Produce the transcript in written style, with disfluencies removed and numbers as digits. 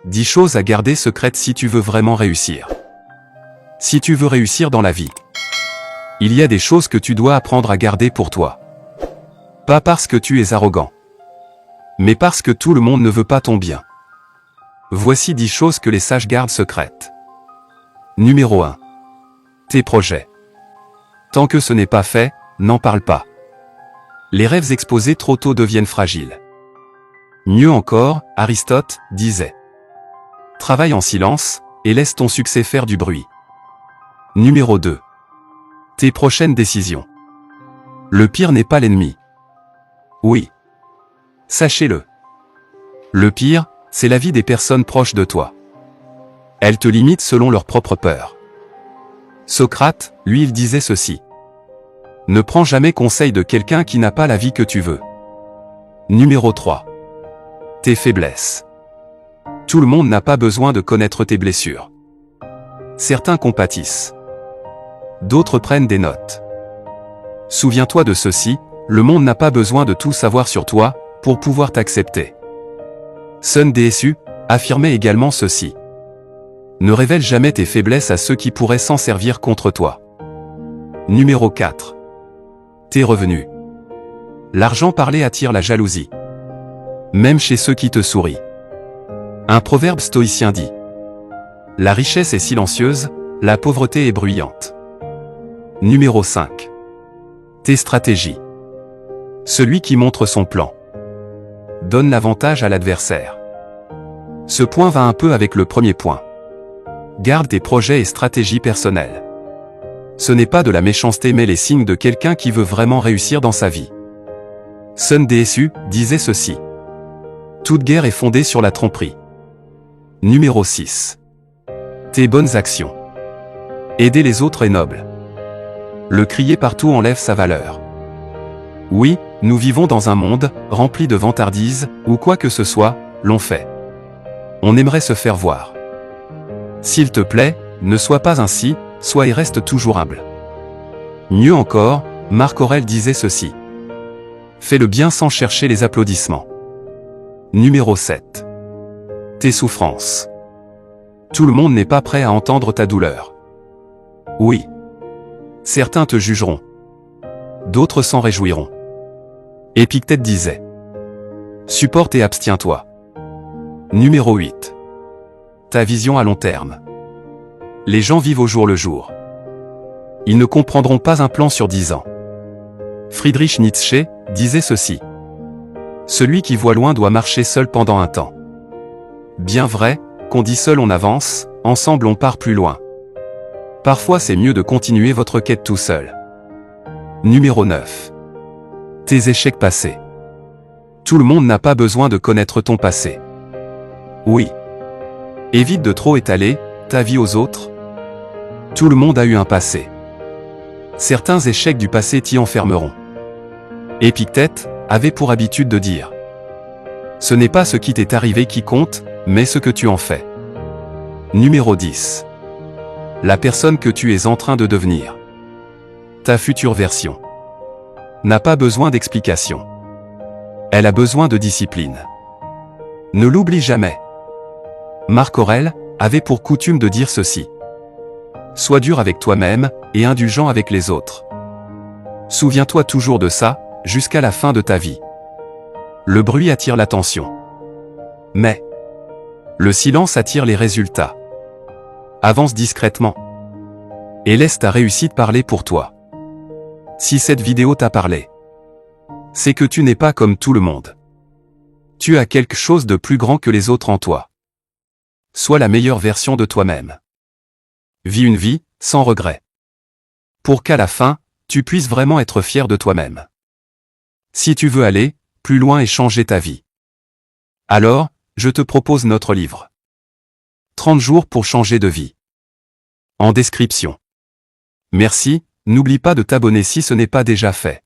10 choses à garder secrètes si tu veux vraiment réussir. Si tu veux réussir dans la vie, il y a des choses que tu dois apprendre à garder pour toi. Pas parce que tu es arrogant, mais parce que tout le monde ne veut pas ton bien. Voici 10 choses que les sages gardent secrètes. Numéro 1. Tes projets. Tant que ce n'est pas fait, n'en parle pas. Les rêves exposés trop tôt deviennent fragiles. Mieux encore, Aristote disait: travaille en silence, et laisse ton succès faire du bruit. Numéro 2. Tes prochaines décisions. Le pire n'est pas l'ennemi. Oui. Sachez-le. Le pire, c'est la vie des personnes proches de toi. Elles te limitent selon leur propre peur. Socrate, lui, il disait ceci: ne prends jamais conseil de quelqu'un qui n'a pas la vie que tu veux. Numéro 3. Tes faiblesses. Tout le monde n'a pas besoin de connaître tes blessures. Certains compatissent. D'autres prennent des notes. Souviens-toi de ceci, le monde n'a pas besoin de tout savoir sur toi, pour pouvoir t'accepter. Sun Tzu affirmait également ceci: ne révèle jamais tes faiblesses à ceux qui pourraient s'en servir contre toi. Numéro 4. Tes revenus. L'argent parlé attire la jalousie. Même chez ceux qui te sourient. Un proverbe stoïcien dit: la richesse est silencieuse, la pauvreté est bruyante. Numéro 5. Tes stratégies. Celui qui montre son plan donne l'avantage à l'adversaire. Ce point va un peu avec le premier point. Garde tes projets et stratégies personnelles. Ce n'est pas de la méchanceté mais les signes de quelqu'un qui veut vraiment réussir dans sa vie. Sun Tzu disait ceci: toute guerre est fondée sur la tromperie. Numéro 6. Tes bonnes actions. Aider les autres est noble. Le crier partout enlève sa valeur. Oui, nous vivons dans un monde rempli de vantardises, où quoi que ce soit, l'on fait. On aimerait se faire voir. S'il te plaît, ne sois pas ainsi, sois et reste toujours humble. Mieux encore, Marc Aurèle disait ceci: fais le bien sans chercher les applaudissements. Numéro 7. Tes souffrances. Tout le monde n'est pas prêt à entendre ta douleur. Oui. Certains te jugeront. D'autres s'en réjouiront. Épictète disait: supporte et abstiens-toi. Numéro 8. Ta vision à long terme. Les gens vivent au jour le jour. Ils ne comprendront pas un plan sur 10 ans. Friedrich Nietzsche disait ceci: celui qui voit loin doit marcher seul pendant un temps. Bien vrai, qu'on dit seul on avance, ensemble on part plus loin. Parfois c'est mieux de continuer votre quête tout seul. Numéro 9. Tes échecs passés. Tout le monde n'a pas besoin de connaître ton passé. Oui. Évite de trop étaler ta vie aux autres. Tout le monde a eu un passé. Certains échecs du passé t'y enfermeront. Épictète avait pour habitude de dire: ce n'est pas ce qui t'est arrivé qui compte, mais ce que tu en fais. Numéro 10. La personne que tu es en train de devenir. Ta future version n'a pas besoin d'explication. Elle a besoin de discipline. Ne l'oublie jamais. Marc Aurèle avait pour coutume de dire ceci: sois dur avec toi-même, et indulgent avec les autres. Souviens-toi toujours de ça, jusqu'à la fin de ta vie. Le bruit attire l'attention. Mais le silence attire les résultats. Avance discrètement. Et laisse ta réussite parler pour toi. Si cette vidéo t'a parlé, c'est que tu n'es pas comme tout le monde. Tu as quelque chose de plus grand que les autres en toi. Sois la meilleure version de toi-même. Vis une vie, sans regret. Pour qu'à la fin, tu puisses vraiment être fier de toi-même. Si tu veux aller plus loin et changer ta vie, alors, je te propose notre livre. 30 jours pour changer de vie. En description. Merci, n'oublie pas de t'abonner si ce n'est pas déjà fait.